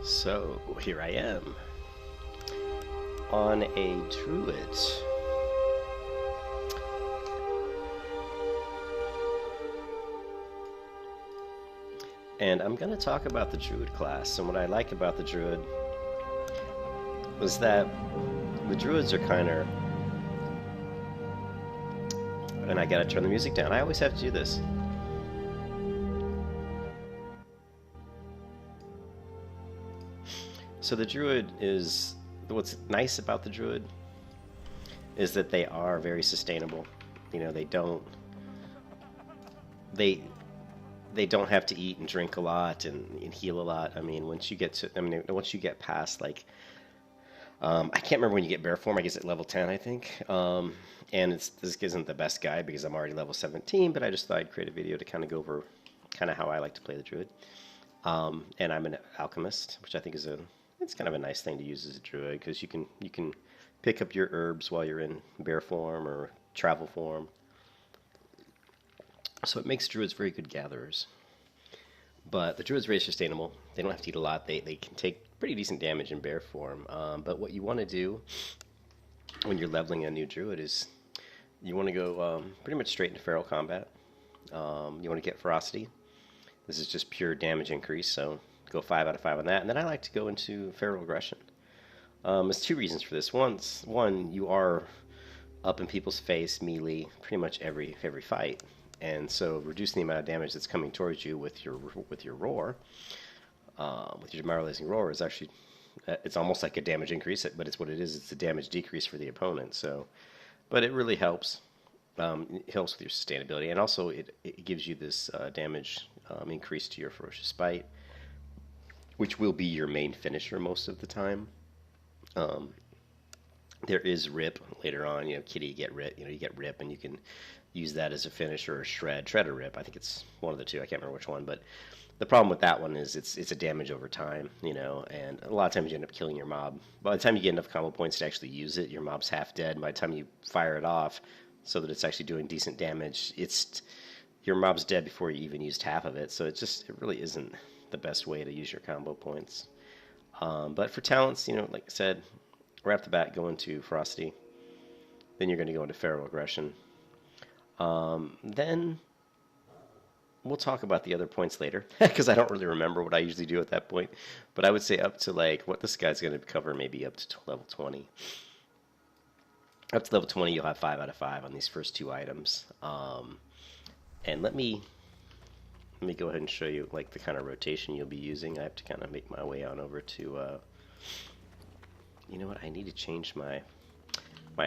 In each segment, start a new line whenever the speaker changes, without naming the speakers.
So here I am on a Druid. And I'm going to talk about the Druid class. And what I like about the Druid was that the Druids are kind of... And I gotta turn the music down. I always have to do this. So the Druid is... What's nice about the Druid is that they are very sustainable. You know, they don't have to eat and drink a lot and heal a lot. I mean, once you get past like I can't remember when you get bear form. I guess at level 10, I think. And this isn't the best guide because I'm already level 17, but I just thought I'd create a video to kind of go over kind of how I like to play the Druid. And I'm an alchemist, which I think is it's kind of a nice thing to use as a Druid because you can pick up your herbs while you're in bear form or travel form. So it makes Druids very good gatherers. But the Druid's very sustainable. They don't have to eat a lot. They can take pretty decent damage in bear form. But what you want to do when you're leveling a new Druid is you want to go pretty much straight into feral combat. You want to get ferocity. This is just pure damage increase, so go 5 out of 5 on that. And then I like to go into feral aggression. There's two reasons for this. One, you are up in people's face melee pretty much every fight. And so reducing the amount of damage that's coming towards you with your roar, with your demoralizing roar, is actually it's almost like a damage increase, but it's what it is. It's a damage decrease for the opponent. So, but it really helps. It helps with your sustainability, and also it gives you this damage increase to your ferocious bite, which will be your main finisher most of the time. There is rip later on. You know, kitty, you get rip. You know, you get rip, and you can use that as a finisher or shred or rip. I think it's one of the two. I can't remember which one, but the problem with that one is it's a damage over time, you know, and a lot of times you end up killing your mob. By the time you get enough combo points to actually use it, your mob's half dead. And by the time you fire it off so that it's actually doing decent damage, your mob's dead before you even used half of it. So it really isn't the best way to use your combo points. But for talents, you know, like I said, right off the bat, go into ferocity. Then you're going to go into feral aggression. Then we'll talk about the other points later because I don't really remember what I usually do at that point. But I would say up to like what this guy's going to cover, maybe up to level 20. Up to level 20, you'll have 5 out of 5 on these first two items. And let me go ahead and show you like the kind of rotation you'll be using. I have to kind of make my way on over to. You know what? I need to change my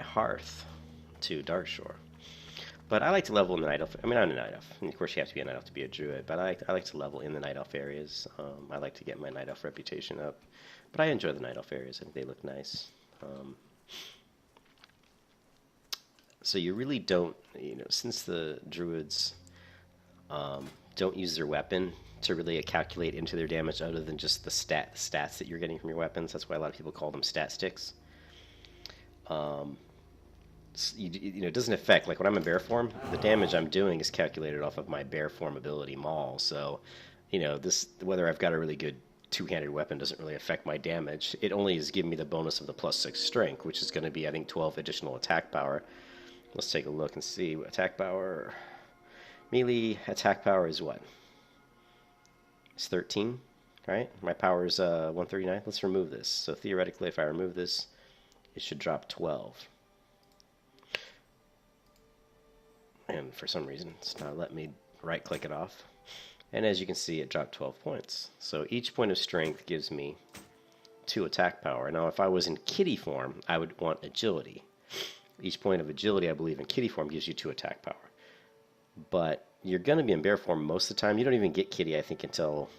hearth to Darkshore. But I like to level in the Night Elf. I mean, I'm a Night Elf. And of course, you have to be a Night Elf to be a Druid. But I like to level in the Night Elf areas. I like to get my Night Elf reputation up. But I enjoy the Night Elf areas. I think they look nice. So you really don't, you know, since the Druids don't use their weapon to really calculate into their damage other than just the stats that you're getting from your weapons. That's why a lot of people call them stat sticks. You know, it doesn't affect, like when I'm in bear form, the damage I'm doing is calculated off of my bear form ability maul. So, you know, whether I've got a really good two-handed weapon doesn't really affect my damage. It only is giving me the bonus of the +6 strength, which is going to be, I think, 12 additional attack power. Let's take a look and see. Attack power, melee attack power is what? It's 13, right? My power is 139. Let's remove this. So theoretically, if I remove this, it should drop 12. And for some reason, it's not letting me right-click it off. And as you can see, it dropped 12 points. So each point of strength gives me 2 attack power. Now, if I was in kitty form, I would want agility. Each point of agility, I believe, in kitty form gives you 2 attack power. But you're going to be in bear form most of the time. You don't even get kitty, I think, until,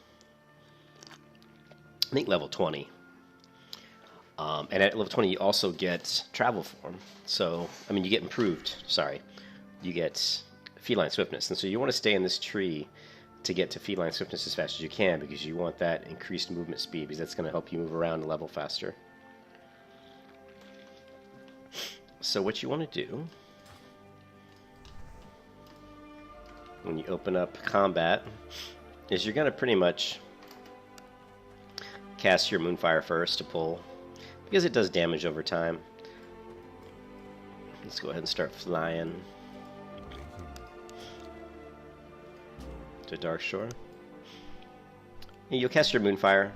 I think, level 20. And at level 20, you also get travel form. So, I mean, you get improved, sorry. You get feline swiftness. And so you want to stay in this tree to get to feline swiftness as fast as you can because you want that increased movement speed because that's going to help you move around and level faster. So what you want to do when you open up combat is you're going to pretty much cast your Moonfire first to pull, because it does damage over time. Let's go ahead and start flying to Darkshore. You'll cast your Moonfire.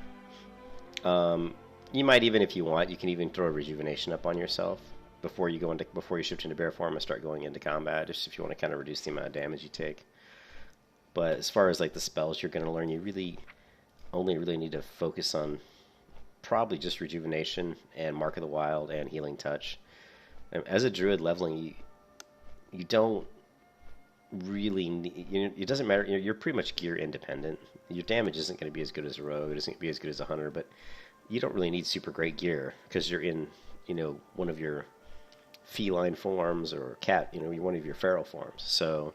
You might even, if you want, you can even throw a Rejuvenation up on yourself before you shift into bear form and start going into combat, just if you want to kind of reduce the amount of damage you take. But as far as like the spells you're going to learn, you really only need to focus on probably just Rejuvenation and Mark of the Wild and Healing Touch. As a druid leveling, you don't really need, it doesn't matter. You're pretty much gear independent. Your damage isn't going to be as good as a rogue. It isn't going to be as good as a hunter, but you don't really need super great gear because you're in, one of your feline forms or cat, you're one of your feral forms. So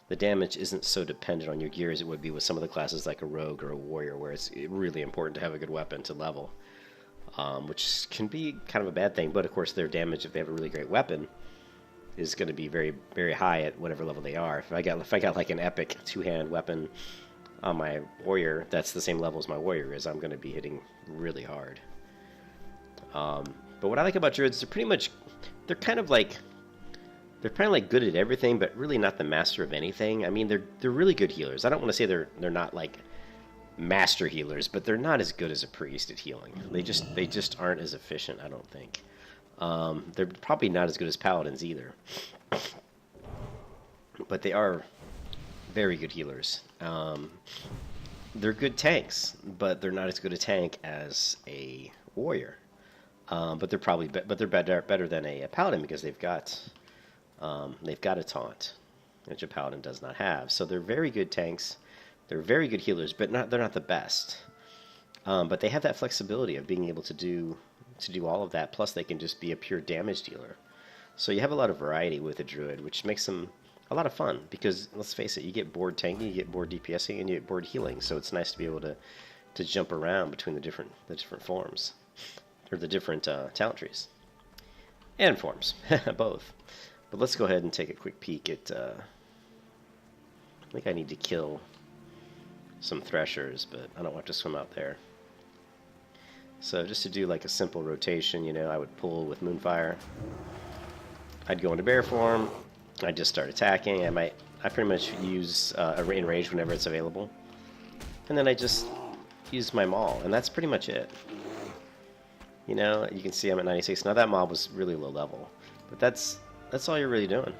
the damage isn't so dependent on your gear as it would be with some of the classes like a rogue or a warrior, where it's really important to have a good weapon to level, which can be kind of a bad thing. But of course, their damage, if they have a really great weapon, is going to be very, very high at whatever level they are. If I got like an epic two-hand weapon on my warrior that's the same level as my warrior is, I'm going to be hitting really hard. But what I like about druids, they're kind of like good at everything, but really not the master of anything. I mean, they're really good healers. I don't want to say they're not like master healers, but they're not as good as a priest at healing. They just aren't as efficient, I don't think. They're probably not as good as paladins either, but they are very good healers. They're good tanks, but they're not as good a tank as a warrior. But they're better than a paladin because they've got a taunt, which a paladin does not have. So they're very good tanks. They're very good healers, but they're not the best. But they have that flexibility of being able to do all of that. Plus, they can just be a pure damage dealer. So you have a lot of variety with a druid, which makes them a lot of fun. Because let's face it, you get bored tanking, you get bored DPSing, and you get bored healing. So it's nice to be able to jump around between the different forms, or the different talent trees and forms, both. But let's go ahead and take a quick peek at. I think I need to kill some threshers, but I don't want to swim out there. So just to do like a simple rotation, I would pull with Moonfire. I'd go into bear form. I'd just start attacking. I pretty much use a enrage whenever it's available, and then I just use my maul, and that's pretty much it. You can see I'm at 96. Now that mob was really low level, but that's all you're really doing.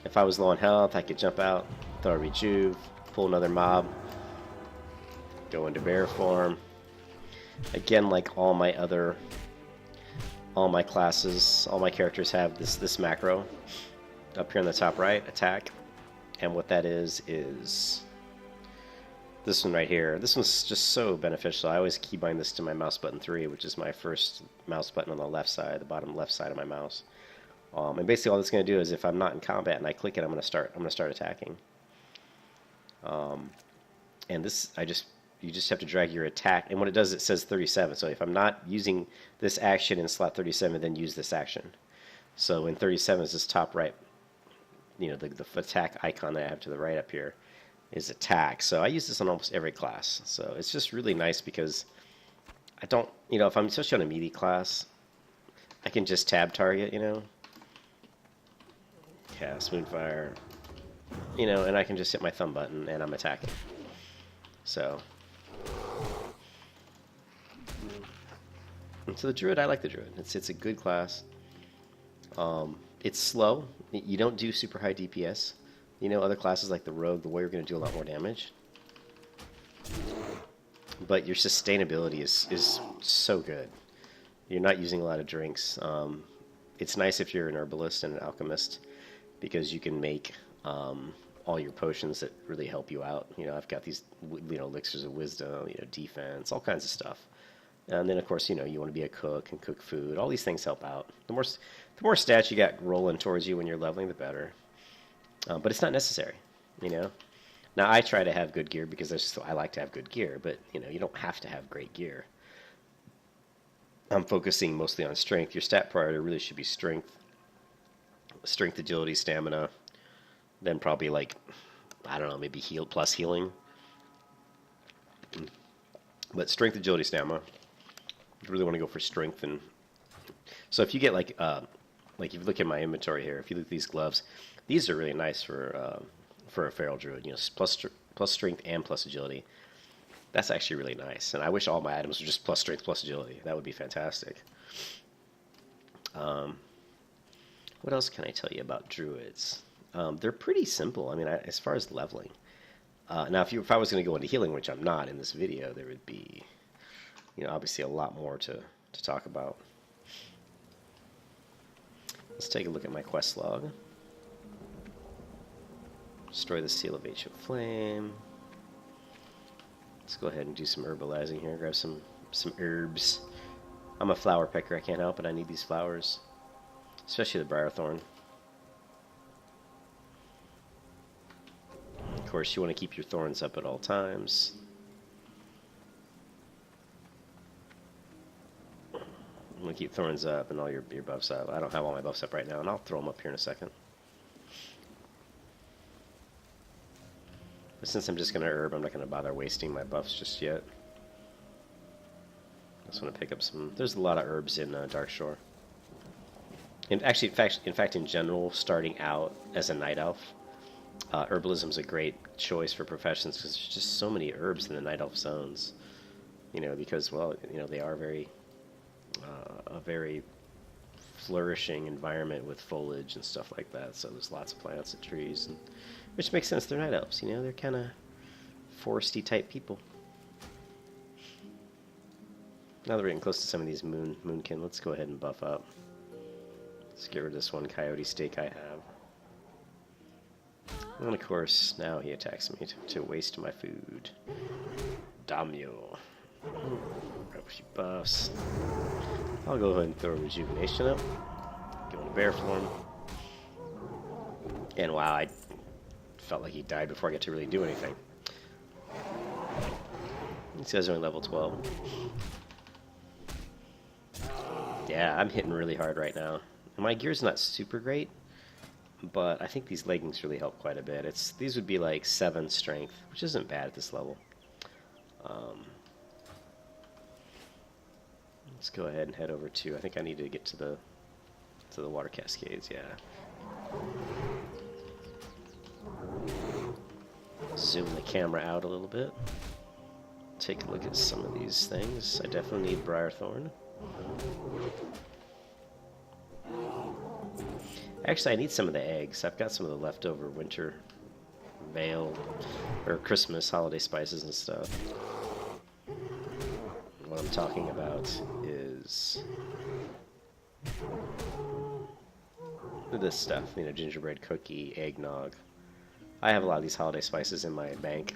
If I was low on health, I could jump out, throw a rejuve, pull another mob, go into bear form. Again, like all my classes, all my characters have this macro up here in the top right, attack. And what that is this one right here. This one's just so beneficial. I always keybind this to my mouse button 3, which is my first mouse button on the left side, the bottom left side of my mouse. And basically all it's going to do is if I'm not in combat and I click it, I'm going to start attacking. And this, you just have to drag your attack, and what it does, it says 37. So if I'm not using this action in slot 37, then use this action. So in 37 is this top right, the attack icon that I have to the right up here is attack. So I use this on almost every class. So it's just really nice because I don't, if I'm especially on a melee class, I can just tab target, cast Moonfire, and I can just hit my thumb button and I'm attacking. So the Druid, I like the Druid. It's a good class. It's slow. You don't do super high DPS. Other classes like the Rogue, the Warrior, are going to do a lot more damage. But your sustainability is so good. You're not using a lot of drinks. It's nice if you're an herbalist and an alchemist because you can make all your potions that really help you out. I've got these elixirs of wisdom, defense, all kinds of stuff. And then of course, you want to be a cook and cook food. All these things help out. The more stats you got rolling towards you when you're leveling, the better. But it's not necessary, Now I try to have good gear because I like to have good gear, but you don't have to have great gear. I'm focusing mostly on strength. Your stat priority really should be strength, agility, stamina. Then probably like, I don't know, maybe heal plus healing. But strength, agility, stamina. You really want to go for strength. And so if you get like if you look at my inventory here, if you look at these gloves, these are really nice for a feral druid. You know, plus strength and plus agility. That's actually really nice. And I wish all my items were just plus strength plus agility. That would be fantastic. What else can I tell you about druids? They're pretty simple. I mean, as far as leveling. Now, if I was going to go into healing, which I'm not in this video, there would be, you know, obviously a lot more to talk about. Let's take a look at my quest log. Destroy the seal of ancient flame. Let's go ahead and do some herbalizing here. Grab some herbs. I'm a flower pecker. I can't help it. I need these flowers, especially the briarthorn. Of course, you want to keep your thorns up at all times. You want to keep thorns up and all your buffs up. I don't have all my buffs up right now, and I'll throw them up here in a second. But since I'm just going to herb, I'm not going to bother wasting my buffs just yet. I just want to pick up some... There's a lot of herbs in Darkshore. And actually, in fact, in general, starting out as a night elf, herbalism is a great choice for professions because there's just so many herbs in the night elf zones. You know, because, well, you know, they are a very flourishing environment with foliage and stuff like that. So there's lots of plants and trees, and which makes sense. They're night elves, you know. They're kind of foresty type people. Now that we're getting close to some of these moonkin, let's go ahead and buff up. Let's get rid of this one coyote steak I have. And of course, now he attacks me to waste my food. Damyo. Grab a few buffs. I'll go ahead and throw rejuvenation up. Go into bear form. And wow, I felt like he died before I got to really do anything. These guys are only level 12. Yeah, I'm hitting really hard right now. My gear's not super great, but I think these leggings really help quite a bit. These would be like 7 strength, which isn't bad at this level. Let's go ahead and head over to... I think I need to get to the water cascades, yeah. Zoom the camera out a little bit. Take a look at some of these things. I definitely need briarthorn. Actually, I need some of the eggs. I've got some of the leftover winter veil or Christmas holiday spices and stuff. What I'm talking about is this stuff, you know, gingerbread cookie, eggnog. I have a lot of these holiday spices in my bank,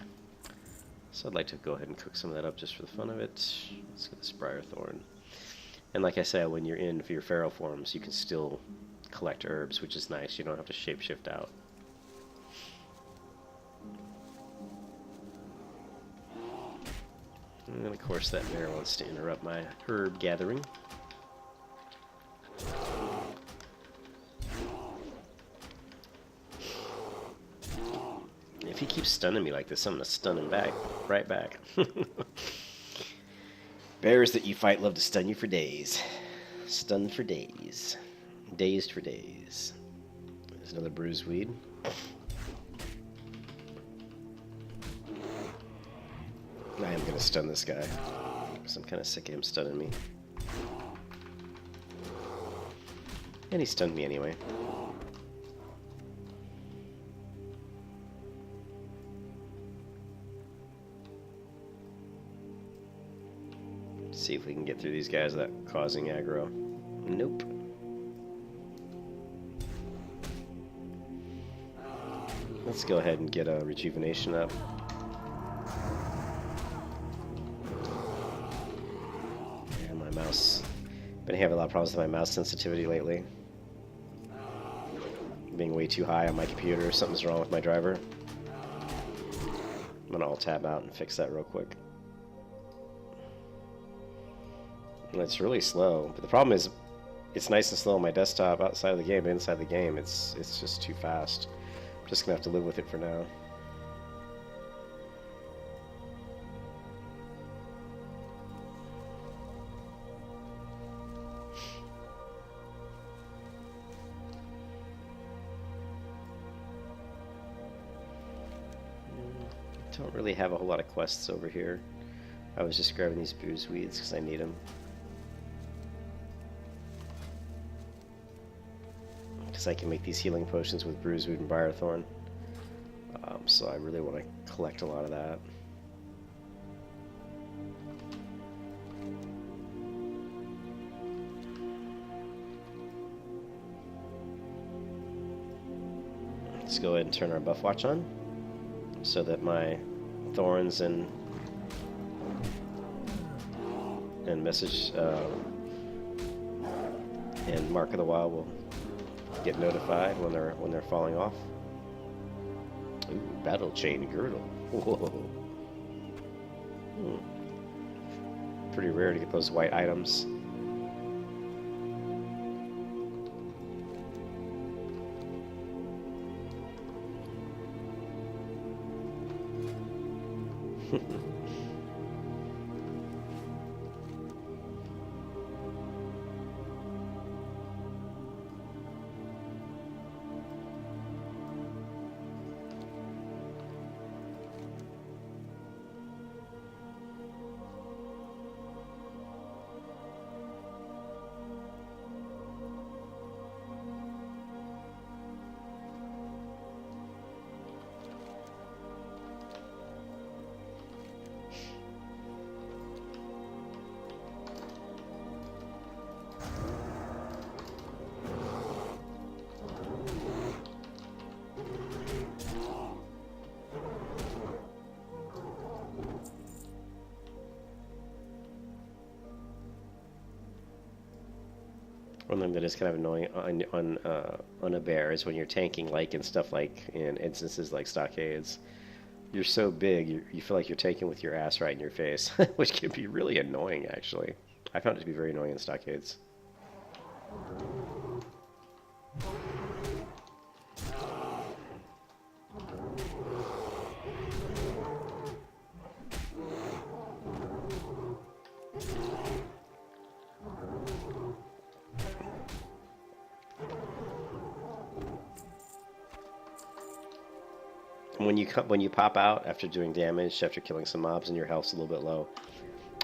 so I'd like to go ahead and cook some of that up just for the fun of it. Let's get this briarthorn. And like I said, when you're in for your feral forms, you can still collect herbs, which is nice. You don't have to shapeshift out. And of course that bear wants to interrupt my herb gathering. If he keeps stunning me like this, I'm going to stun him back, right back. Bears that you fight love to stun you for days. Stunned for days. Dazed for days. There's another bruised weed. I am going to stun this guy, because I'm kind of sick of him stunning me. And he stunned me anyway. See if we can get through these guys without causing aggro. Nope. Let's go ahead and get a rejuvenation up. And my mouse. Been having a lot of problems with my mouse sensitivity lately. Being way too high on my computer. Something's wrong with my driver. I'm gonna alt tab out and fix that real quick. And it's really slow, but the problem is it's nice and slow on my desktop outside of the game, but inside the game it's just too fast. I'm just gonna have to live with it for now. Don't really have a whole lot of quests over here. I was just grabbing these bruise weeds because I need them. Because I can make these healing potions with bruisewood and briarthorn. So I really want to collect a lot of that. Let's go ahead and turn our buff watch on so that my thorns and message and Mark of the Wild will get notified when they're falling off. Ooh, battle chain girdle. Whoa. Pretty rare to get those white items. One thing that is kind of annoying on a bear is when you're tanking, like in stuff like in instances like stockades, you're so big you feel like you're taking with your ass right in your face, which can be really annoying. Actually, I found it to be very annoying in stockades. When you pop out after doing damage, after killing some mobs and your health's a little bit low,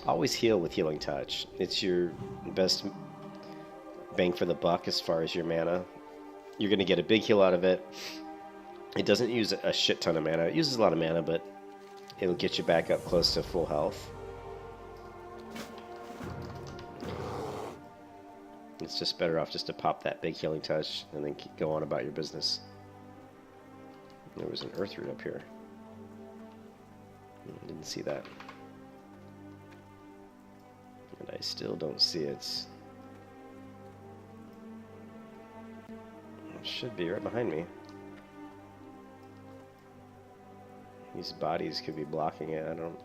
always heal with Healing Touch. It's your best bang for the buck as far as your mana. You're going to get a big heal out of it. It doesn't use a shit ton of mana. It uses a lot of mana, but it'll get you back up close to full health. It's just better off just to pop that big Healing Touch and then go on about your business. There was an earth root up here. Didn't see that. And I still don't see it. It should be right behind me. These bodies could be blocking it. I don't...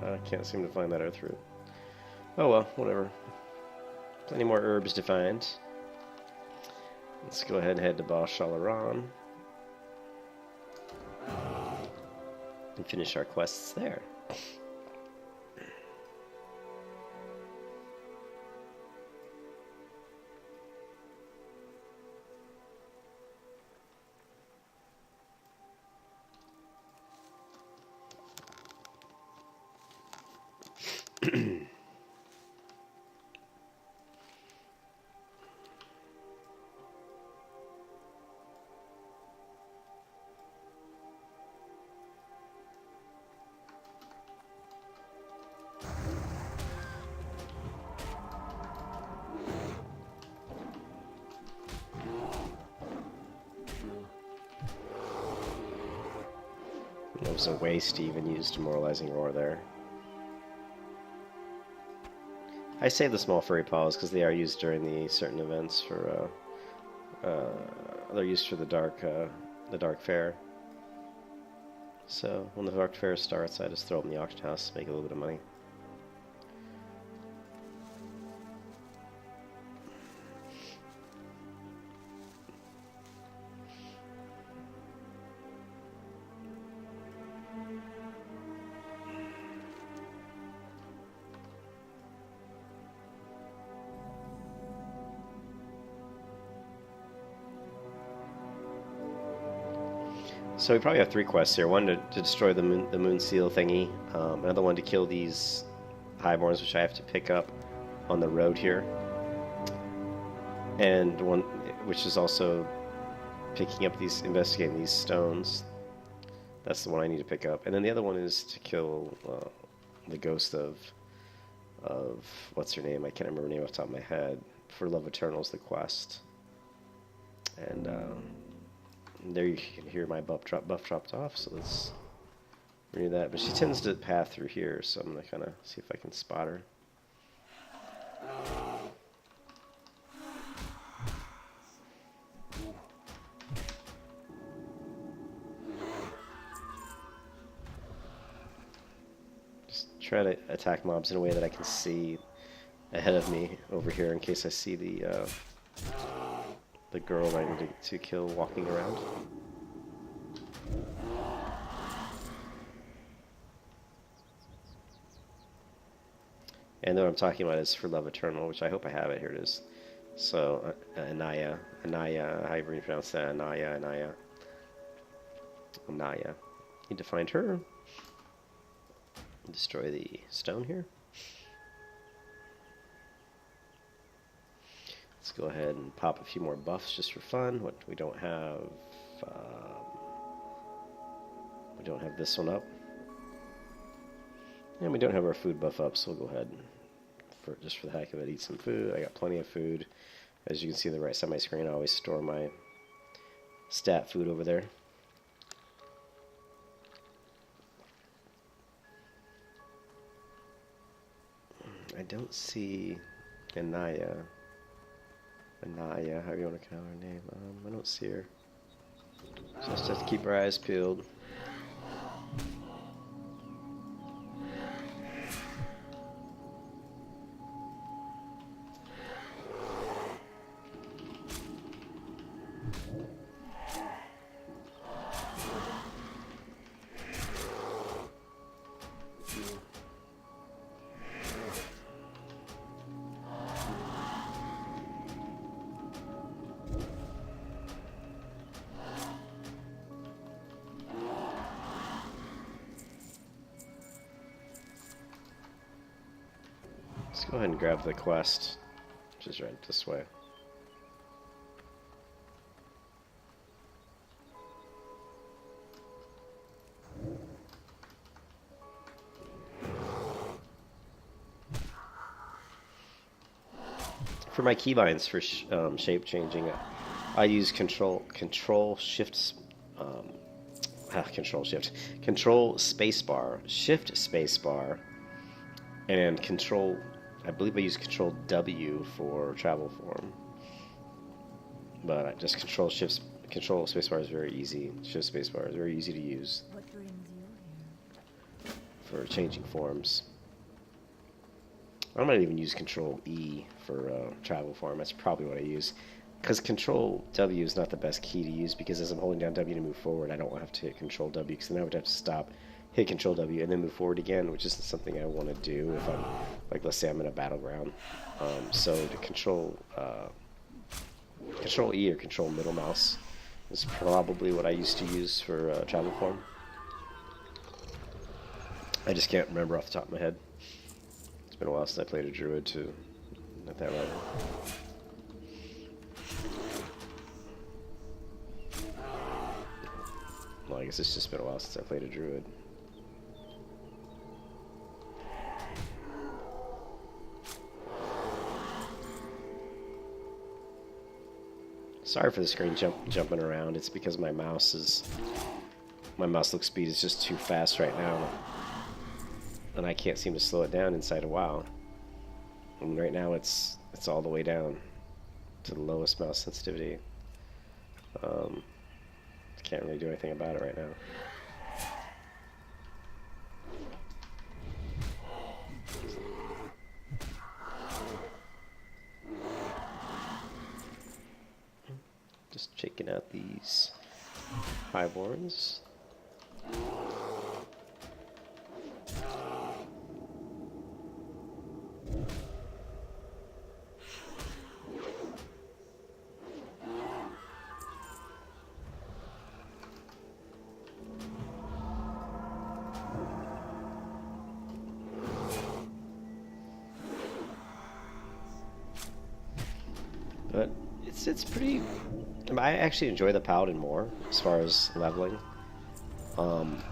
I can't seem to find that earth root. Oh well, whatever. Plenty more herbs to find. Let's go ahead and head to Baal Shalaran and finish our quests there. It was a waste to even use Demoralizing Roar there. I save the small furry paws because they are used during the certain events for they're used for the dark fair. So when the dark fair starts, I just throw them in the auction house, make a little bit of money. So we probably have 3 quests here. One to destroy the moon seal thingy. Another one to kill these highborns, which I have to pick up on the road here. And one which is also picking up these, investigating these stones. That's the one I need to pick up. And then the other one is to kill the ghost of what's her name? I can't remember her name off the top of my head. For Love Eternal is the quest. And there you can hear my buff dropped off, so let's read that. But she tends to path through here, so I'm going to kind of see if I can spot her. Just try to attack mobs in a way that I can see ahead of me over here in case I see the girl I need to kill walking around. And what I'm talking about is For Love Eternal, which I hope I have it. Here it is. So, Anaya, however you pronounce that, Anaya. Need to find her. Destroy the stone here. Let's go ahead and pop a few more buffs just for fun. What we don't have this one up, and we don't have our food buff up. So we'll go ahead and, just for the heck of it, eat some food. I got plenty of food. As you can see on the right side of my screen, I always store my stat food over there. I don't see Anaya, how you want to call her name? I don't see her. Just have to keep our eyes peeled. Let's go ahead and grab the quest, which is right this way. For my keybinds for shape changing, I use control spacebar, shift spacebar, and control. I believe I use control W for travel form, but I just control spacebar is very easy. Shift spacebar is very easy to use for changing forms. I might even use control E for travel form. That's probably what I use, because control W is not the best key to use, because as I'm holding down W to move forward, I don't have to hit control W, because then I would have to stop, hit control W, and then move forward again, which isn't something I want to do if I'm, like, let's say I'm in a battleground. So to control E or control middle mouse is probably what I used to use for travel form. I just can't remember off the top of my head. It's been a while since I played a Druid to get that right. Well, I guess it's just been a while since I played a Druid. Sorry for the screen jumping around. It's because my mouse look speed is just too fast right now, and I can't seem to slow it down inside of WoW. And right now it's all the way down to the lowest mouse sensitivity. Can't really do anything about it right now. Just checking out these highborns. But it's pretty. I actually enjoy the paladin more as far as leveling. Um,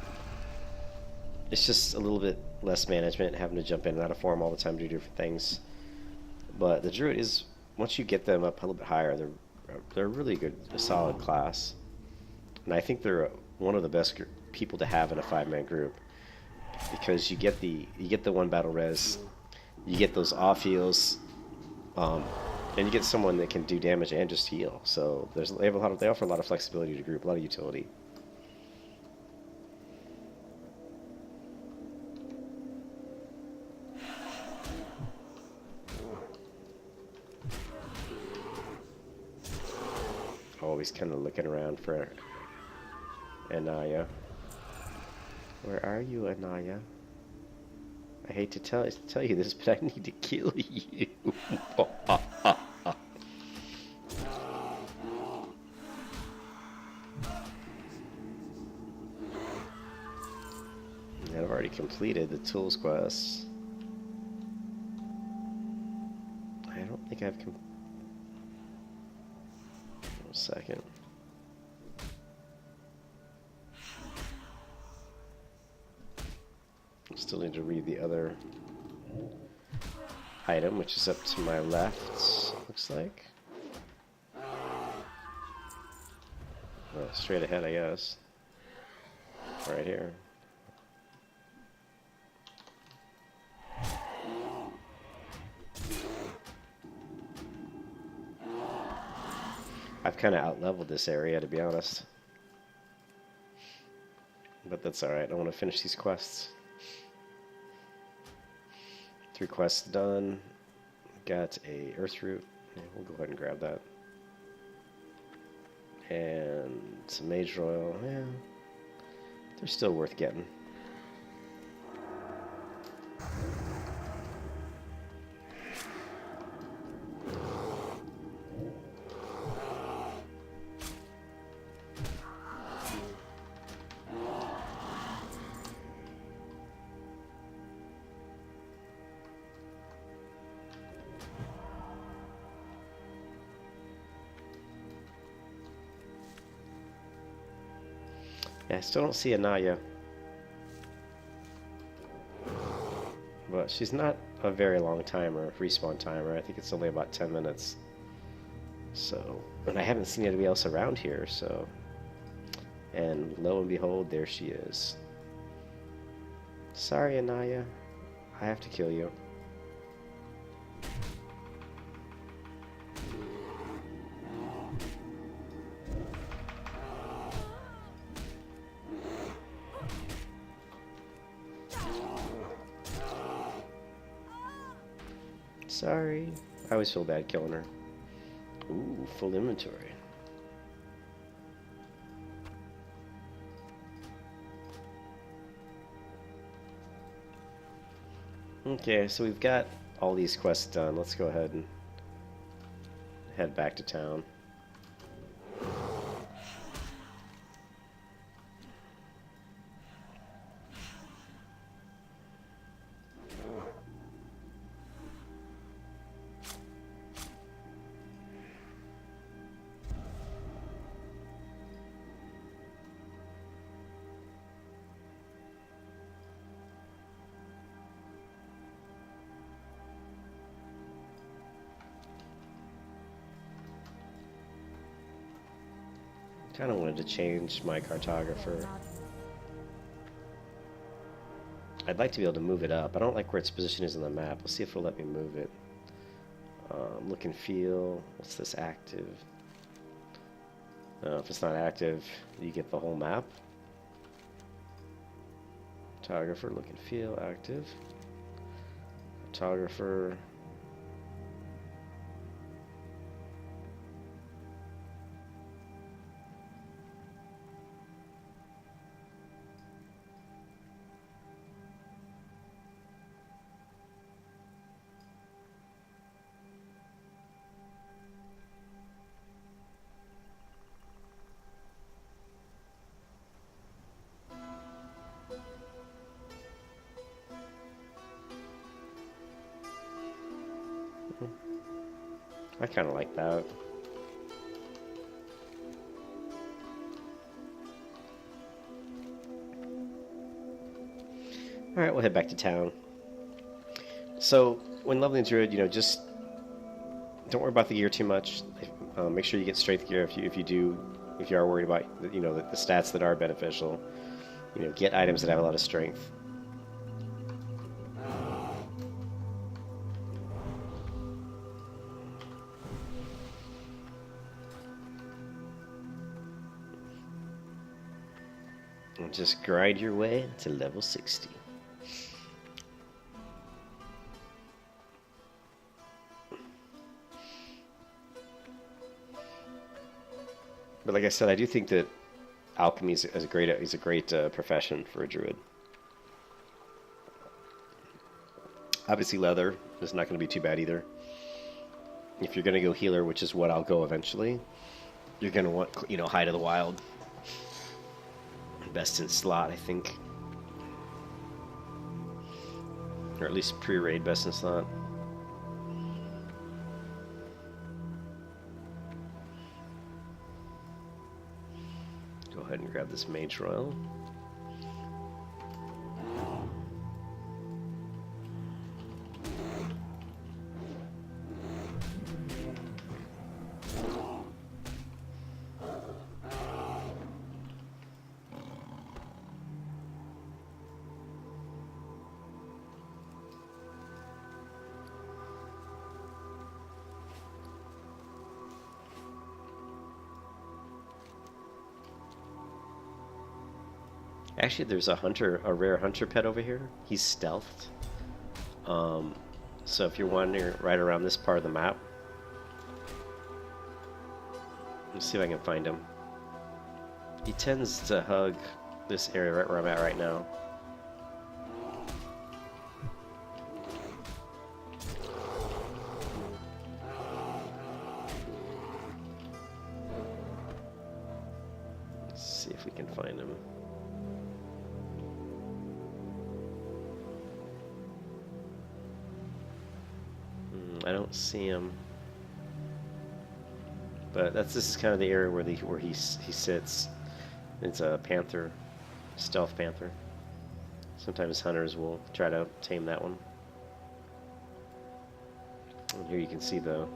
it's just a little bit less management, having to jump in and out of form all the time to do different things. But the druid is, once you get them up a little bit higher, they're really good, a solid class, and I think they're one of the best people to have in a 5-man group because you get the one battle res, you get those off heals, and you get someone that can do damage and just heal. So they offer a lot of flexibility to group, a lot of utility. Always kind of looking around for Anaya. Where are you, Anaya? I hate to tell you this, but I need to kill you. I've already completed the tools quest. I don't think I've one second. Still need to read the other item, which is up to my left, looks like. Well, straight ahead, I guess. Right here. I've kind of out-leveled this area, to be honest. But that's alright, I want to finish these quests. 3 quests done. Got a earth root. Yeah, we'll go ahead and grab that. And some mage royal. Yeah, they're still worth getting. Yeah, I still don't see Anaya. But she's not a very long timer, respawn timer. I think it's only about 10 minutes. So, and I haven't seen anybody else around here, so. And lo and behold, there she is. Sorry, Anaya. I have to kill you. Sorry. I always feel bad killing her. Ooh, full inventory. Okay, so we've got all these quests done. Let's go ahead and head back to town. Kind of wanted to change my cartographer. I'd like to be able to move it up. I don't like where its position is on the map. Let's see if it'll let me move it. Look and feel. What's this active? If it's not active, you get the whole map. Cartographer, look and feel, active. Cartographer. I kind of like that. Alright, we'll head back to town. So, when leveling Druid, you know, just don't worry about the gear too much. Make sure you get strength gear if you are worried about, you know, the stats that are beneficial. You know, get items that have a lot of strength. And just grind your way to level 60. But like I said, I do think that alchemy is a great profession for a druid. Obviously, leather is not going to be too bad either. If you're going to go healer, which is what I'll go eventually, you're going to want, you know, Hide of the Wild. Best in slot, I think. Or at least pre-raid best in slot. Go ahead and grab this Mage Royal. Actually, there's a rare hunter pet over here. He's stealthed. So if you're wandering right around this part of the map, let's see if I can find him. He tends to hug this area right where I'm at right now. Let's see if we can find him. I don't see him, but this is kind of the area where he sits. It's a panther, stealth panther. Sometimes hunters will try to tame that one. And here you can see that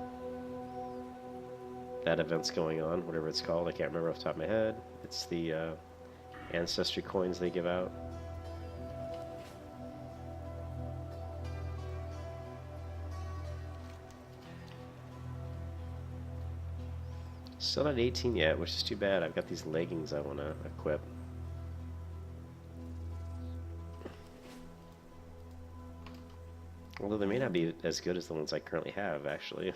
event's going on, whatever it's called. I can't remember off the top of my head. It's the ancestry coins they give out. Still not 18 yet, which is too bad. I've got these leggings I want to equip. Although they may not be as good as the ones I currently have, actually.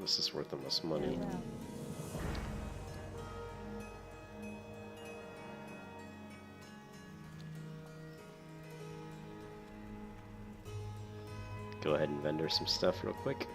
This is worth the most money. Go ahead and vendor some stuff real quick.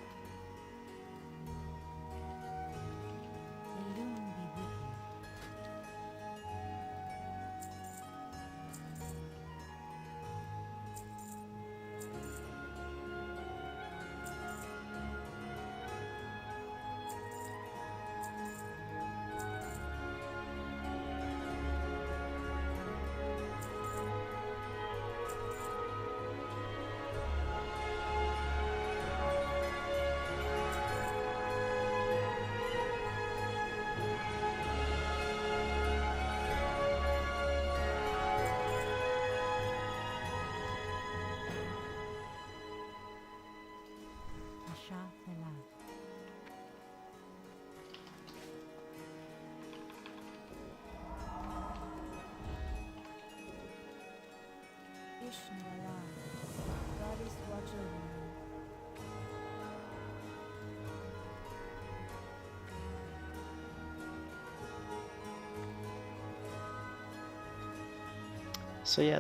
So yeah,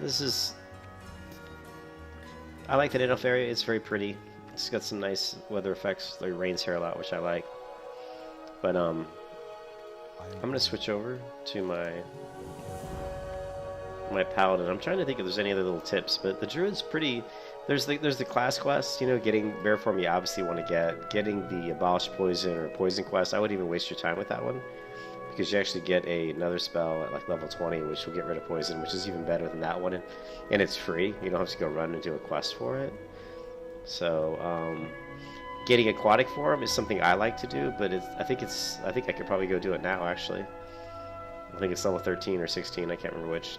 I like the Nidalf area. It's very pretty. It's got some nice weather effects. It rains here a lot, which I like. But I'm gonna switch over to my paladin. I'm trying to think if there's any other little tips, but the druid's pretty there's the class quest, you know, getting bear form you obviously want to getting the abolish poison or poison quest. I wouldn't even waste your time with that one because you actually get another spell at like level 20 which will get rid of poison, which is even better than that one, and it's free. You don't have to go run and do a quest for it. So getting aquatic form is something I like to do, but I think I could probably go do it now actually. I think it's level 13 or 16, I can't remember which.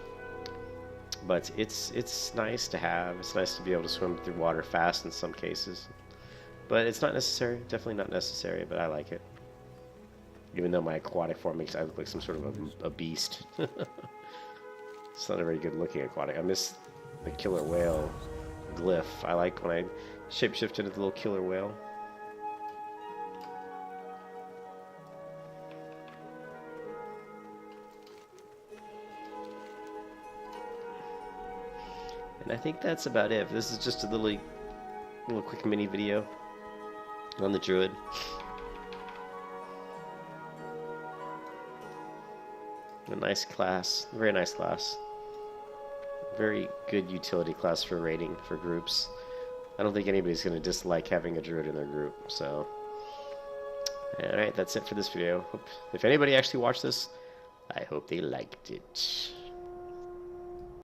But it's nice to have. It's nice to be able to swim through water fast in some cases. But it's not necessary. Definitely not necessary, but I like it. Even though my aquatic form makes I look like some sort of a beast. It's not a very good looking aquatic. I miss the killer whale glyph. I like when I shapeshift into the little killer whale. And I think that's about it. This is just a little quick mini video on the Druid. A nice class, very nice class. Very good utility class for raiding for groups. I don't think anybody's going to dislike having a Druid in their group. So, alright, that's it for this video. If anybody actually watched this, I hope they liked it.